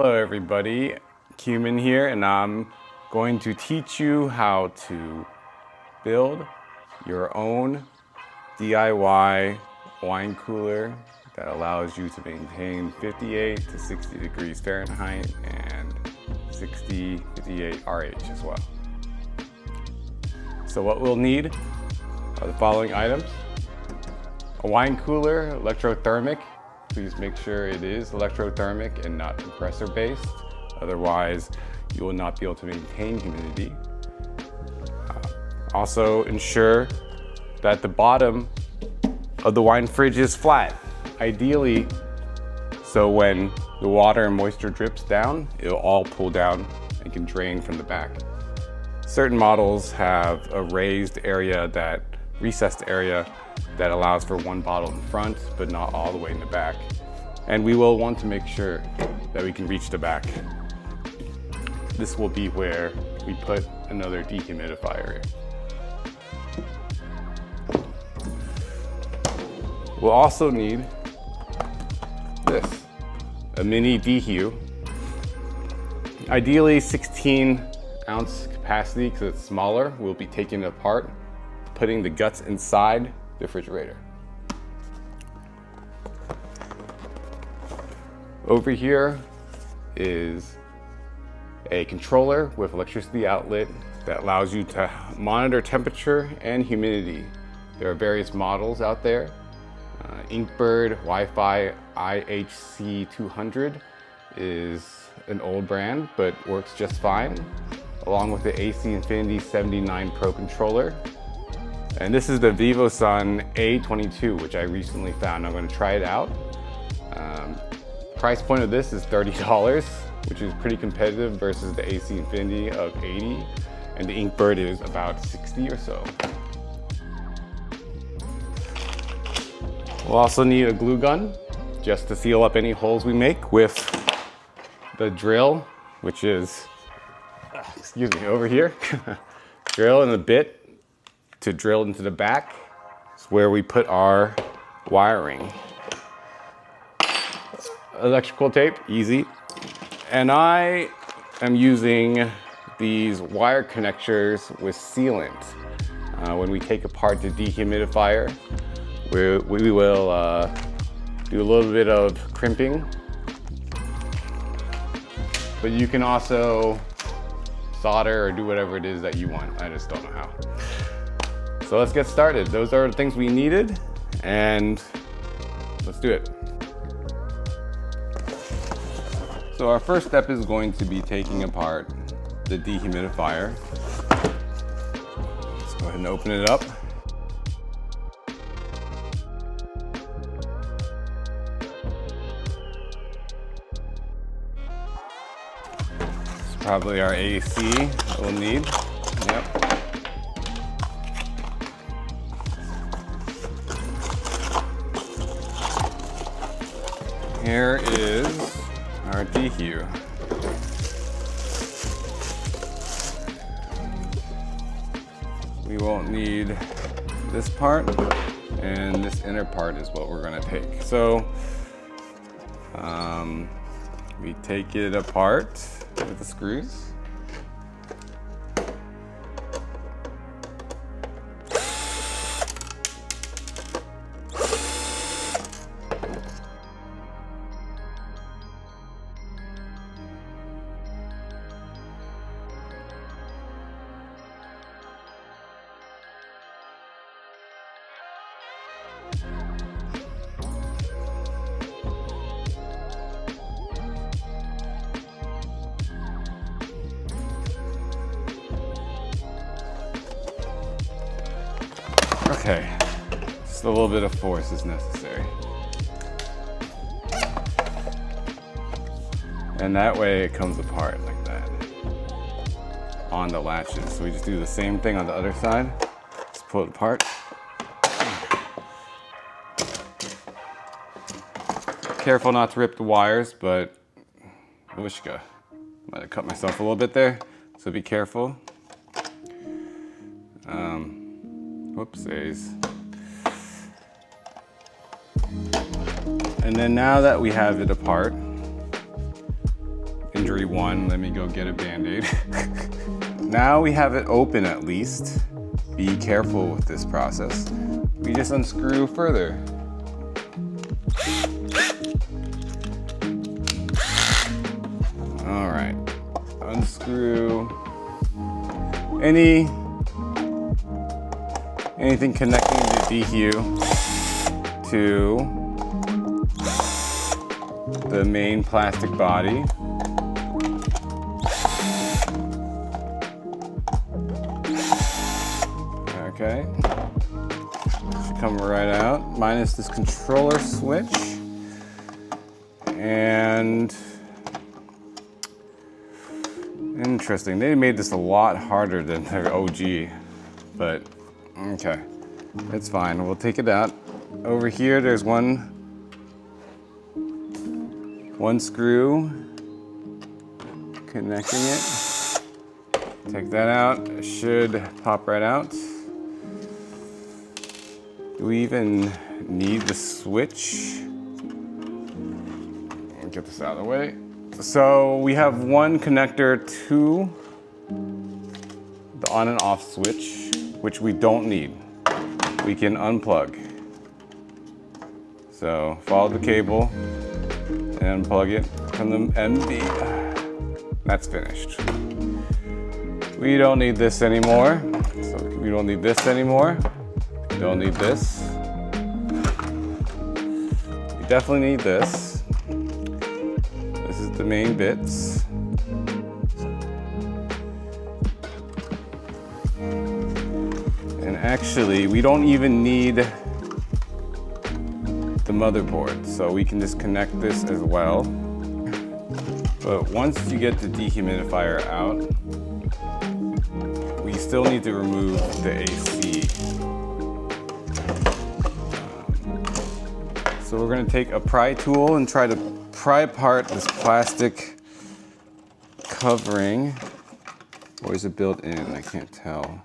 Hello everybody, Cumin here, and I'm going to teach you how to build your own DIY wine cooler that allows you to maintain 58 to 60 degrees Fahrenheit and 58 RH as well. So what we'll need are the following items: a wine cooler, electrothermic. Please make sure it is electrothermic and not compressor based. Otherwise, you will not be able to maintain humidity. Also ensure that the bottom of the wine fridge is flat. Ideally, so when the water and moisture drips down, it'll all pull down and can drain from the back. Certain models have a raised area, that recessed area, that allows for one bottle in front, but not all the way in the back. And we will want to make sure that we can reach the back. This will be where we put another dehumidifier. We'll also need this, a mini dehu. Ideally 16-ounce capacity because it's smaller. We'll be taking it apart, putting the guts inside the refrigerator. Over here is a controller with electricity outlet that allows you to monitor temperature and humidity. There are various models out there. Inkbird Wi-Fi IHC200 is an old brand, but works just fine, along with the AC Infinity 79 Pro controller. And this is the VivoSun A22, which I recently found. I'm going to try it out. Price point of this is $30, which is pretty competitive versus the AC Infinity of $80, and the Inkbird is about $60 or so. We'll also need a glue gun just to seal up any holes we make, with the drill, which is, excuse me, over here. Drill and a bit to drill into the back. It's where we put our wiring. Electrical tape, easy. And I am using these wire connectors with sealant. When we take apart the dehumidifier, we will do a little bit of crimping. But you can also solder or do whatever it is that you want. I just don't know how. So let's get started. Those are the things we needed, and let's do it. So our first step is going to be taking apart the dehumidifier. Let's go ahead and open it up. It's probably our AC that we'll need. Yep. Here is our dehu. We won't need this part, and this inner part is what we're going to take. So we take it apart with the screws. Okay, just a little bit of force is necessary. And that way it comes apart like that on the latches. So we just do the same thing on the other side. Just pull it apart. Careful not to rip the wires, but whooshka. Might have cut myself a little bit there, so be careful. Whoopsies. And then now that we have it apart, Injury 1, let me go get a Band-Aid. Now we have it open at least. Be careful with this process. We just unscrew further. All right, unscrew anything connecting the dehu to the main plastic body. Okay, should come right out, minus this controller switch. And interesting, they made this a lot harder than their OG, but okay, it's fine, we'll take it out. Over here, there's one screw connecting it. Take that out, it should pop right out. Do we even need the switch? Get this out of the way. So we have one connector to the on and off switch, which we don't need. We can unplug. So follow the cable and unplug it from the MB. That's finished. We don't need this anymore. So we don't need this anymore. We don't need this. We definitely need this. This is the main bits. And actually, we don't even need the motherboard, so we can just connect this as well. But once you get the dehumidifier out, we still need to remove the AC. So we're gonna take a pry tool and try to pry apart this plastic covering. Or is it built in? I can't tell.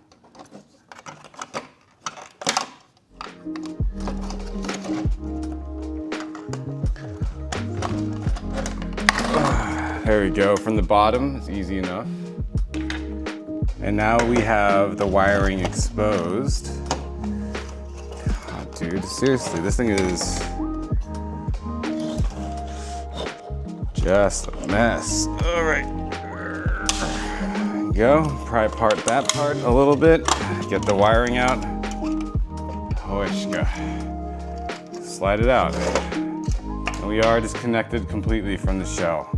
There we go, from the bottom, it's easy enough. And now we have the wiring exposed. God, dude, seriously, this thing is just a mess. All right, there we go. Pry apart that part a little bit. Get the wiring out. Hoishka. Slide it out. And we are disconnected completely from the shell.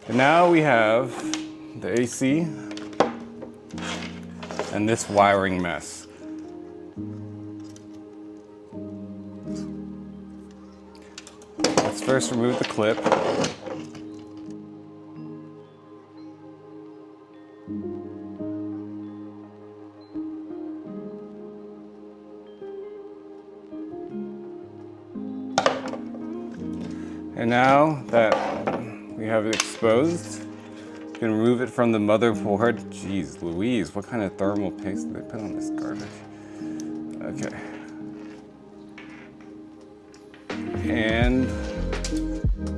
And now we have the AC and this wiring mess. Let's first remove the clip. And now that we have it exposed, you can remove it from the motherboard. Jeez Louise, what kind of thermal paste did they put on this garbage? Okay. And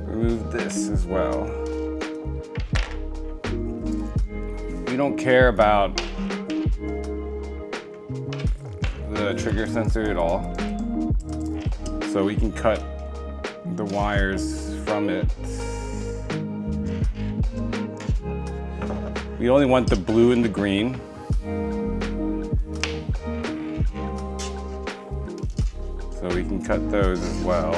remove this as well. We don't care about the trigger sensor at all, so we can cut the wires from it. We only want the blue and the green. So we can cut those as well.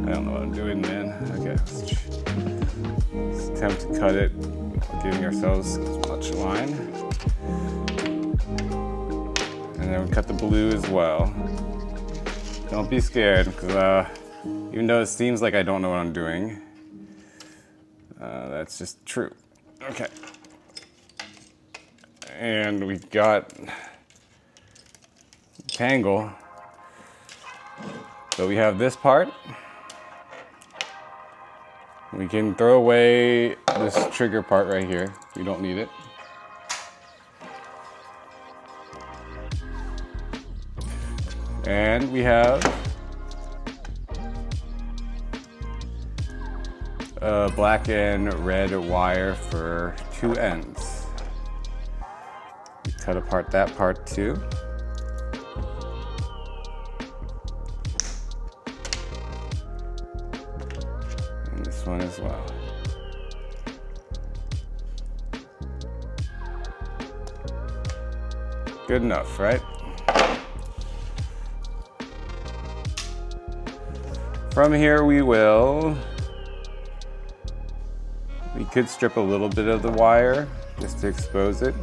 I don't know what I'm doing, man. Okay, let's attempt to cut it, giving ourselves as much line. And then we cut the blue as well. Don't be scared, because even though it seems like I don't know what I'm doing, that's just true. Okay. And we've got tangle. So we have this part. We can throw away this trigger part right here. We don't need it. And we have a black and red wire for 2 ends. We cut apart that part too. And this one as well. Good enough, right? From here we could strip a little bit of the wire just to expose it.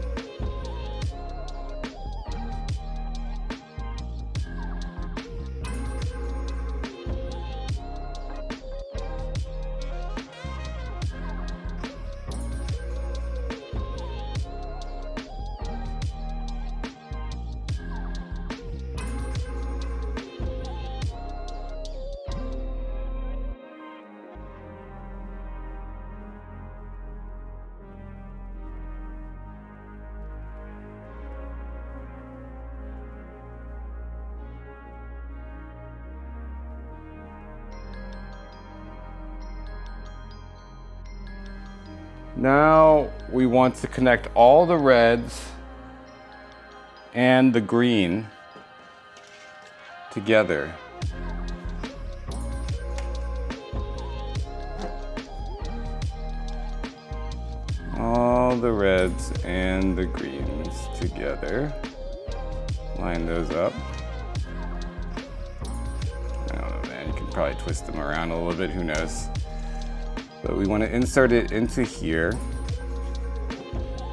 Now we want to connect all the reds and the green together. All the reds and the greens together. Line those up. I don't know, man, you can probably twist them around a little bit, who knows. But we want to insert it into here,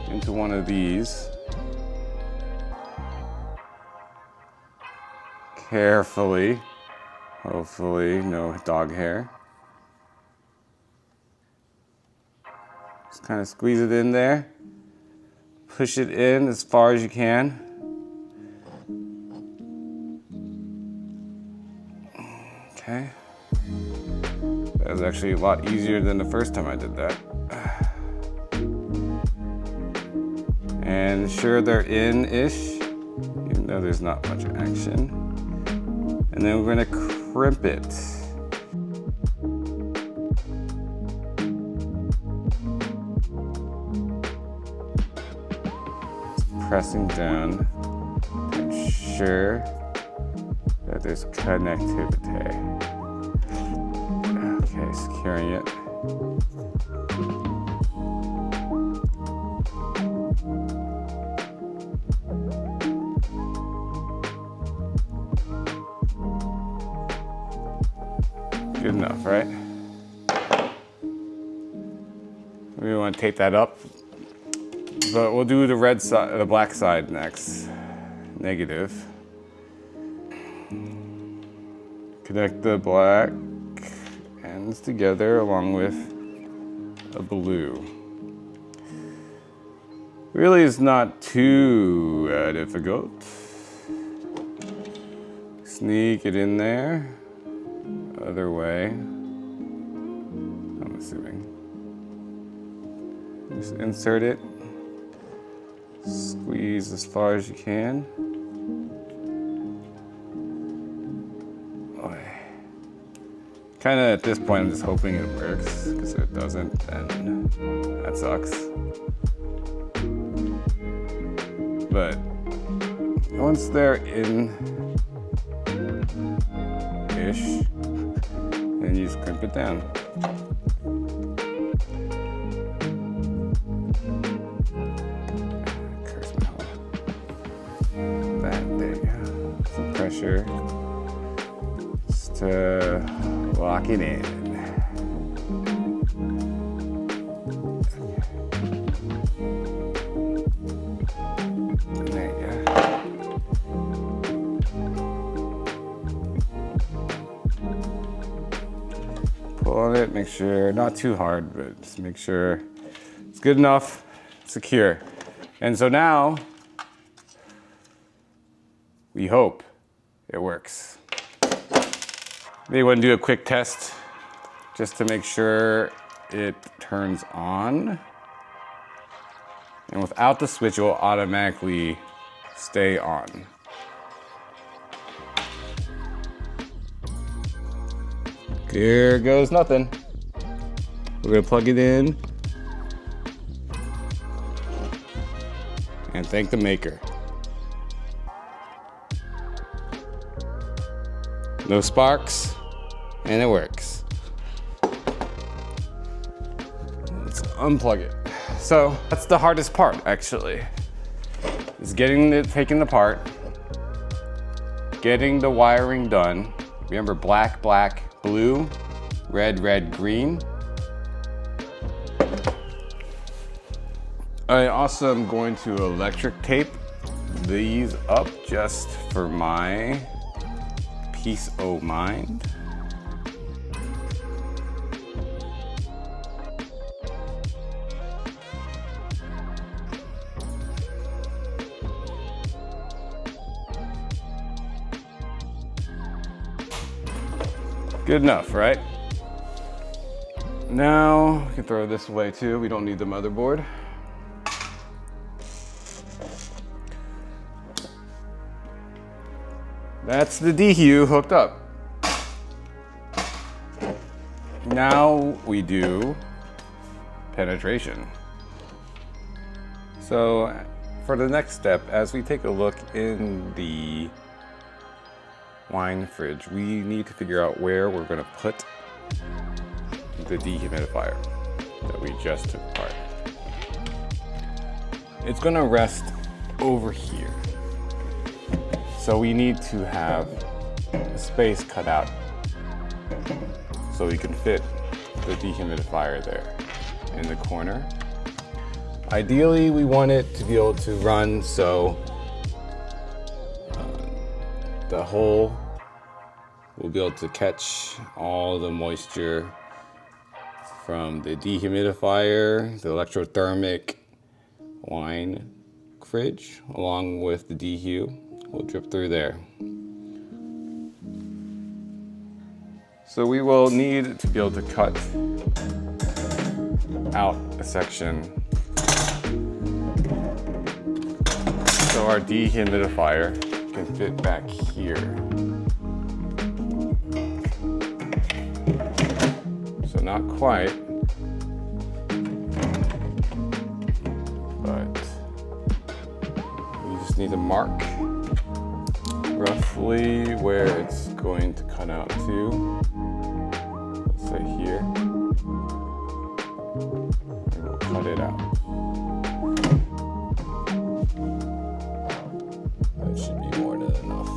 into one of these. Carefully, hopefully no dog hair. Just kind of squeeze it in there. Push it in as far as you can. Okay. That was actually a lot easier than the first time I did that. And sure they're in-ish, even though there's not much action. And then we're gonna crimp it. Just pressing down, make sure that there's connectivity. Okay, securing it. Good enough, right? We want to tape that up, but we'll do the red side, the black side next. Negative. Connect the black ends together along with a blue. Really is not too difficult. Sneak it in there. Other way, I'm assuming. Just insert it. Squeeze as far as you can. Kind of at this point, I'm just hoping it works, because if it doesn't, then that sucks. But once they're in-ish, then you just crimp it down. Curse my hole. There you go. Some pressure. Just to lock it in. There you go. Pull on it, make sure, not too hard, but just make sure it's good enough, secure. And so now, we hope it works. Maybe want to do a quick test just to make sure it turns on. And without the switch, it will automatically stay on. Here goes nothing. We're gonna plug it in and thank the maker. No sparks, and it works. Let's unplug it. So that's the hardest part, actually, is taking it apart, getting the wiring done. Remember, black, black, blue, red, red, green. I also am going to electric tape these up just for my peace of mind. Good enough, right? Now we can throw this away too. We don't need the motherboard. That's the Dehu hooked up. Now we do penetration. So for the next step, as we take a look in the wine fridge, we need to figure out where we're going to put the dehumidifier that we just took apart. It's going to rest over here. So we need to have a space cut out so we can fit the dehumidifier there in the corner. Ideally, we want it to be able to run so the hole will be able to catch all the moisture from the dehumidifier, the electrothermic wine fridge, along with the Dehu. Will drip through there. So we will need to be able to cut out a section so our dehumidifier can fit back here. So not quite, but we just need to mark roughly where it's going to cut out to. Let's say here. And we'll cut it out. That should be more than enough.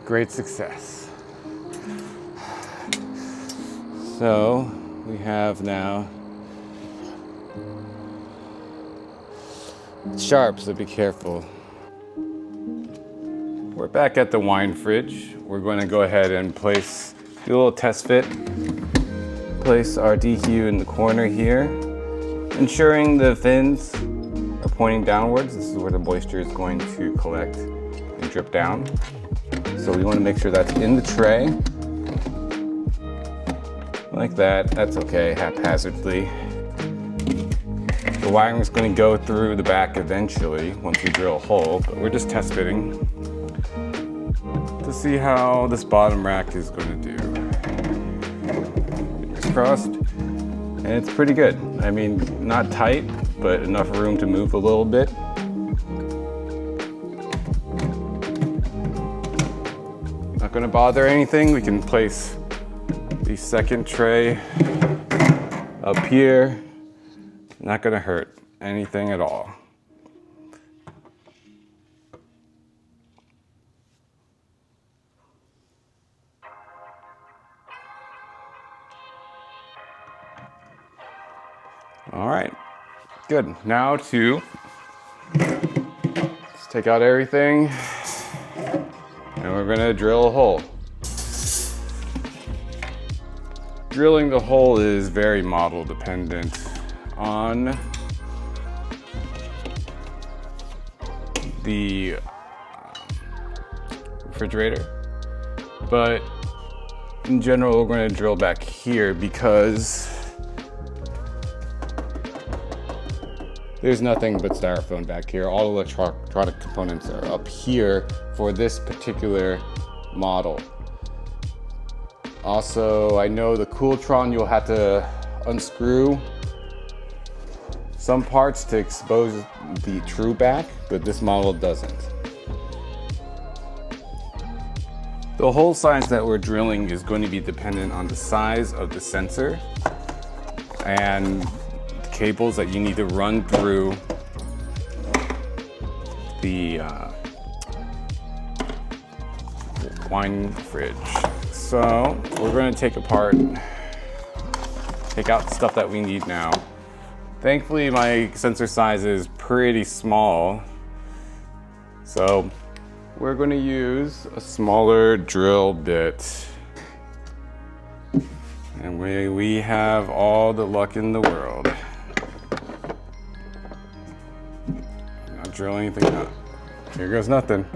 Great success. So we have now it's sharp, so be careful. We're back at the wine fridge. We're going to go ahead and do a little test fit. Place our Dehu in the corner here, ensuring the fins are pointing downwards. This is where the moisture is going to collect and drip down. So we want to make sure that's in the tray. Like that. That's okay, haphazardly. The wiring is going to go through the back eventually once we drill a hole, but we're just test fitting to see how this bottom rack is going to do. Fingers crossed. And it's pretty good. I mean, not tight, but enough room to move a little bit. Not going to bother anything. We can place the second tray up here. Not going to hurt anything at all. All right, good. Now let's take out everything and we're going to drill a hole. Drilling the hole is very model dependent on the refrigerator, but in general, we're going to drill back here because there's nothing but styrofoam back here. All electronic components are up here for this particular model. Also, I know the Cooltron, you'll have to unscrew some parts to expose the true back, but this model doesn't. The hole size that we're drilling is going to be dependent on the size of the sensor and the cables that you need to run through the wine fridge. So we're going to take out the stuff that we need now. Thankfully, my sensor size is pretty small, so we're going to use a smaller drill bit. And we have all the luck in the world. Not drill anything out. Here goes nothing.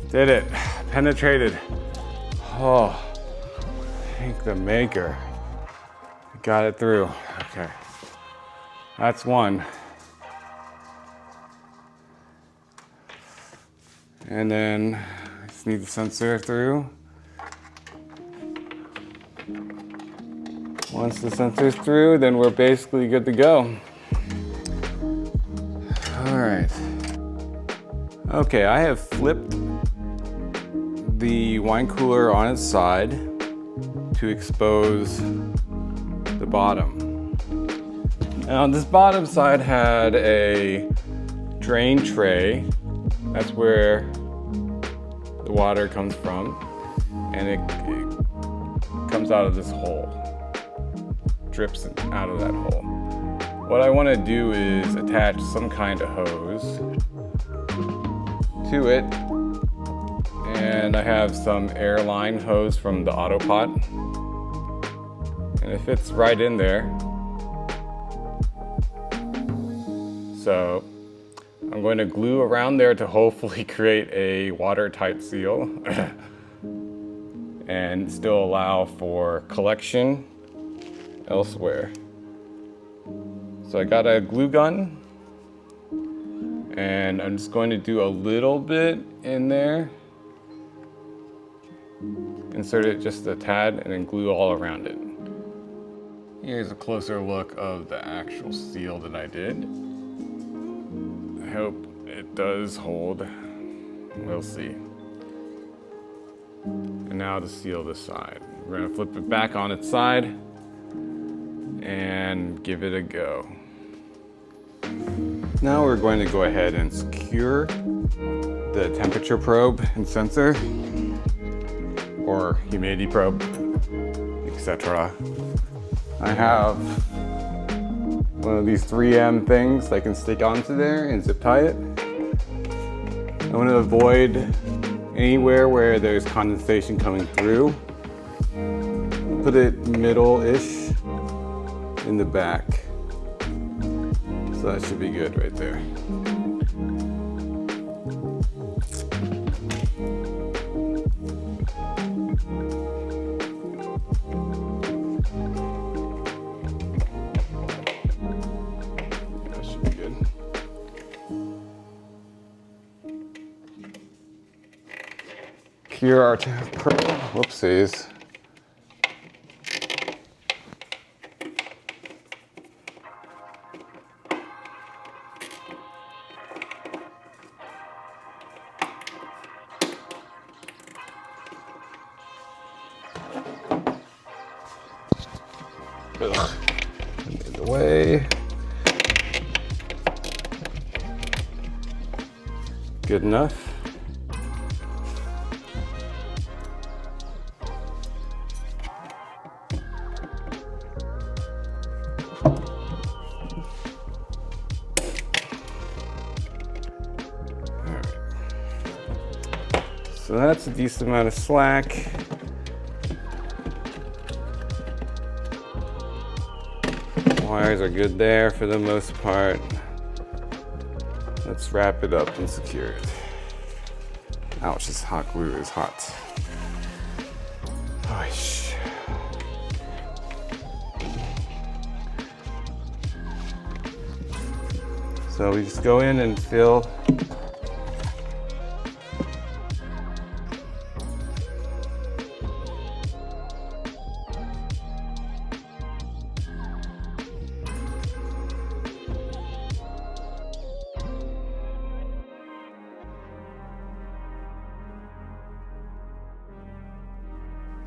Did it, penetrated. Oh, thank the maker. Got it through, okay. That's one. And then I just need the sensor through. Once the sensor's through, then we're basically good to go. All right. Okay, I have flipped the wine cooler on its side to expose the bottom. Now this bottom side had a drain tray. That's where the water comes from, and it comes out of this hole, drips out of that hole. What I want to do is attach some kind of hose to it. And I have some airline hose from the Autopot, and it fits right in there. So I'm going to glue around there to hopefully create a watertight seal and still allow for collection elsewhere. So I got a glue gun, and I'm just going to do a little bit in there. Insert it just a tad and then glue all around it. Here's a closer look of the actual seal that I did. I hope it does hold. We'll see. And now to seal this side. We're going to flip it back on its side and give it a go. Now we're going to go ahead and secure the temperature probe and sensor, or humidity probe, etc. I have one of these 3M things I can stick onto there and zip tie it. I want to avoid anywhere where there's condensation coming through. Put it middle-ish in the back. So that should be good right there. Cure our probe. Whoopsies. Ugh. Get the way. good enough. So that's a decent amount of slack. Wires are good there for the most part. Let's wrap it up and secure it. Ouch, this hot glue is hot. Oish. So we just go in and fill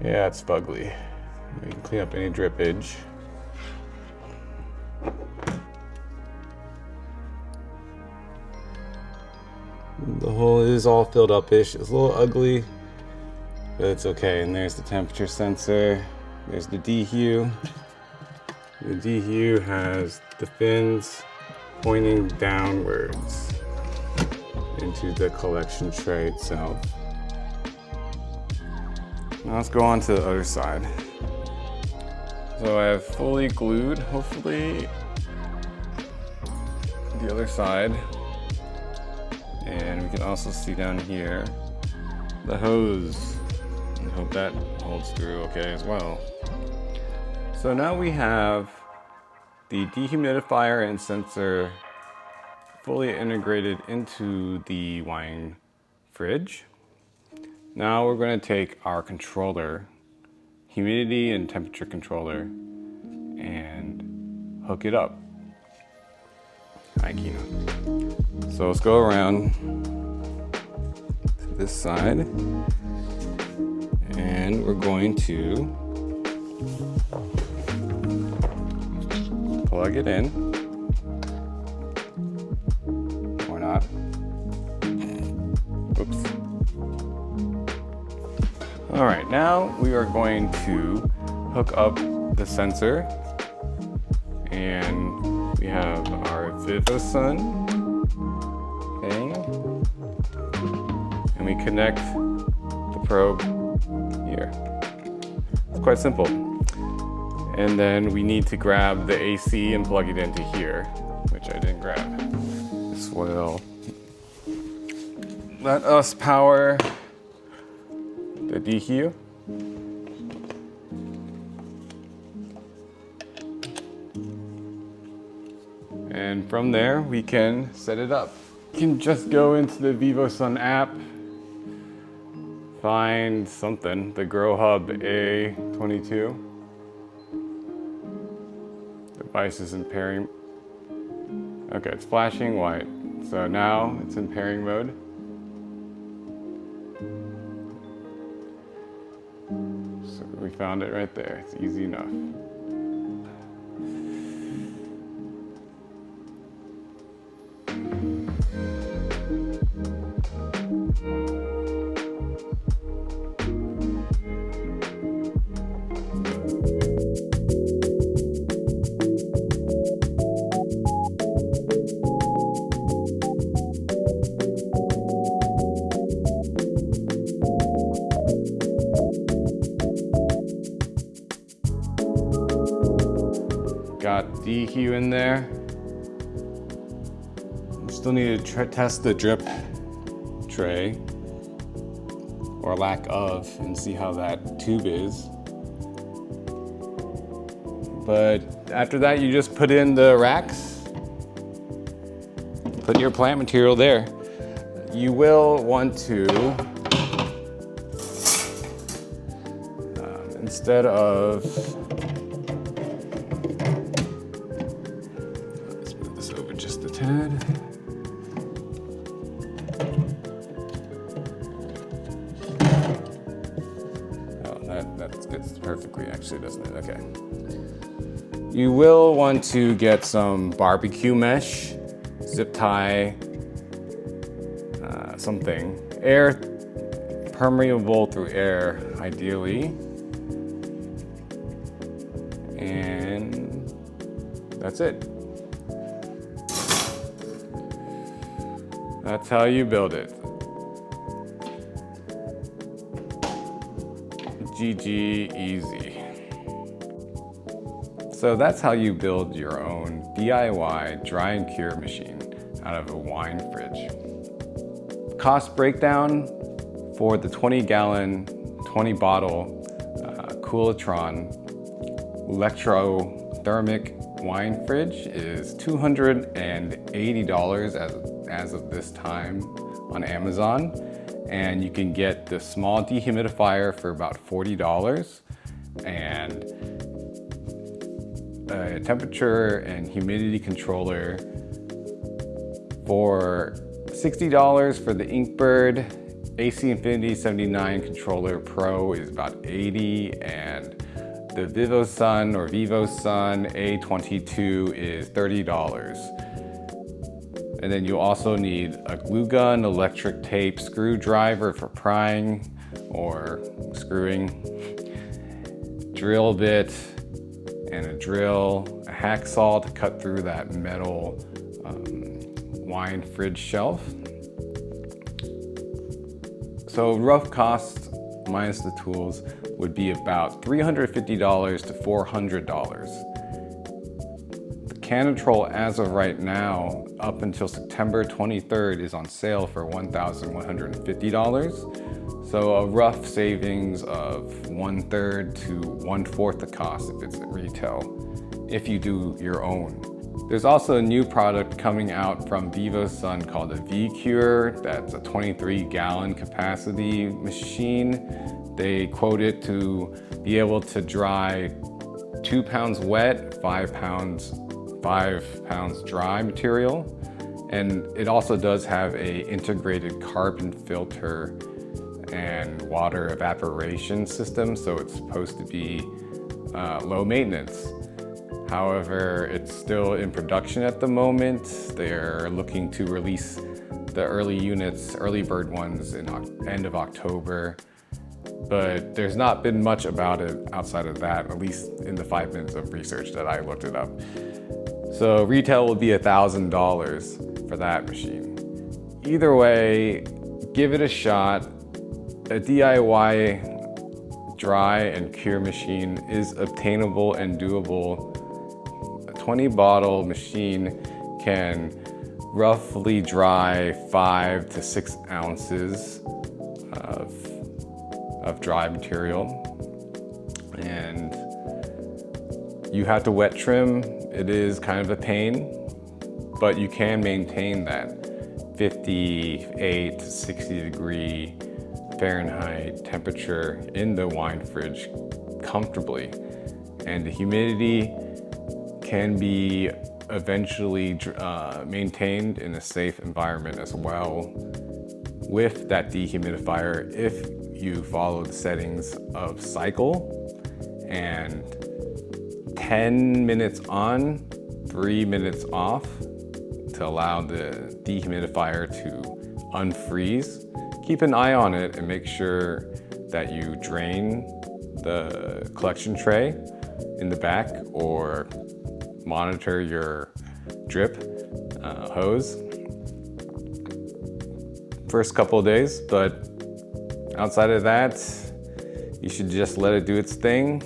Yeah, it's fugly. We can clean up any drippage. The hole is all filled up-ish. It's a little ugly, but it's okay. And there's the temperature sensor. There's the Dehu. The Dehu has the fins pointing downwards into the collection tray itself. Now let's go on to the other side. So I have fully glued, hopefully, the other side. And we can also see down here the hose. I hope that holds through okay as well. So now we have the dehumidifier and sensor fully integrated into the wine fridge. Now we're going to take our controller, humidity and temperature controller, and hook it up. Hi, Kino. So let's go around to this side, and we're going to plug it in, or not. Oops. All right, now we are going to hook up the sensor, and we have our VivoSun thing, and we connect the probe here. It's quite simple. And then we need to grab the AC and plug it into here, which I didn't grab. This will let us power the Dehu. And from there, we can set it up. You can just go into the VivoSun app, find something, the Grow Hub A22. Device is in pairing. Okay, it's flashing white. So now it's in pairing mode. So we found it right there. It's easy enough. Got Dehu in there. We still need to test the drip tray, or lack of, and see how that tube is. But after that, you just put in the racks, put your plant material there. You will want to, instead of, let's move this over just a tad. Oh, that fits perfectly, actually, doesn't it? Okay. You will want to get some barbecue mesh, zip tie, something. Air, permeable through air, ideally. And that's it. That's how you build it. GG easy. So that's how you build your own DIY dry and cure machine out of a wine fridge. Cost breakdown for the 20-gallon, 20-bottle Coolatron electrothermic wine fridge is $280 as of this time on Amazon. And you can get the small dehumidifier for about $40 and a temperature and humidity controller for $60 for the Inkbird. AC Infinity 79 controller Pro is about $80, and the VivoSun or VivoSun A22 is $30. And then you also need a glue gun, electric tape, screwdriver for prying or screwing, drill bit and a drill, a hacksaw to cut through that metal wine fridge shelf. So rough cost minus the tools would be about $350 to $400. Canatrol as of right now, up until September 23rd, is on sale for $1,150. So a rough savings of 1/3 to 1/4 the cost if it's at retail, if you do your own. There's also a new product coming out from VivoSun called a V-Cure. That's a 23-gallon capacity machine. They quote it to be able to dry 2 pounds wet, 5 pounds dry material. And it also does have a integrated carbon filter and water evaporation system, so it's supposed to be low maintenance. However, it's still in production at the moment. They're looking to release the early bird ones in end of October. But there's not been much about it outside of that, at least in the 5 minutes of research that I looked it up. So retail will be $1,000 for that machine. Either way, give it a shot. A DIY dry and cure machine is obtainable and doable. A 20-bottle machine can roughly dry 5 to 6 ounces of dry material. And you have to wet trim. It is kind of a pain, but you can maintain that 58 to 60 degree Fahrenheit temperature in the wine fridge comfortably. And the humidity can be eventually maintained in a safe environment as well with that dehumidifier if you follow the settings of cycle and 10 minutes on, 3 minutes off to allow the dehumidifier to unfreeze. Keep an eye on it and make sure that you drain the collection tray in the back or monitor your drip hose first couple of days, but outside of that, you should just let it do its thing.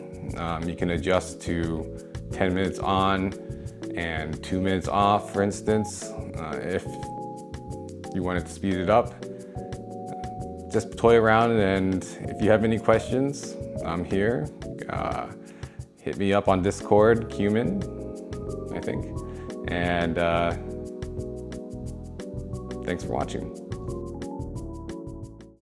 You can adjust to 10 minutes on and 2 minutes off, for instance. If you wanted to speed it up, just toy around, and if you have any questions, I'm here. Hit me up on Discord, cumin, I think. And thanks for watching.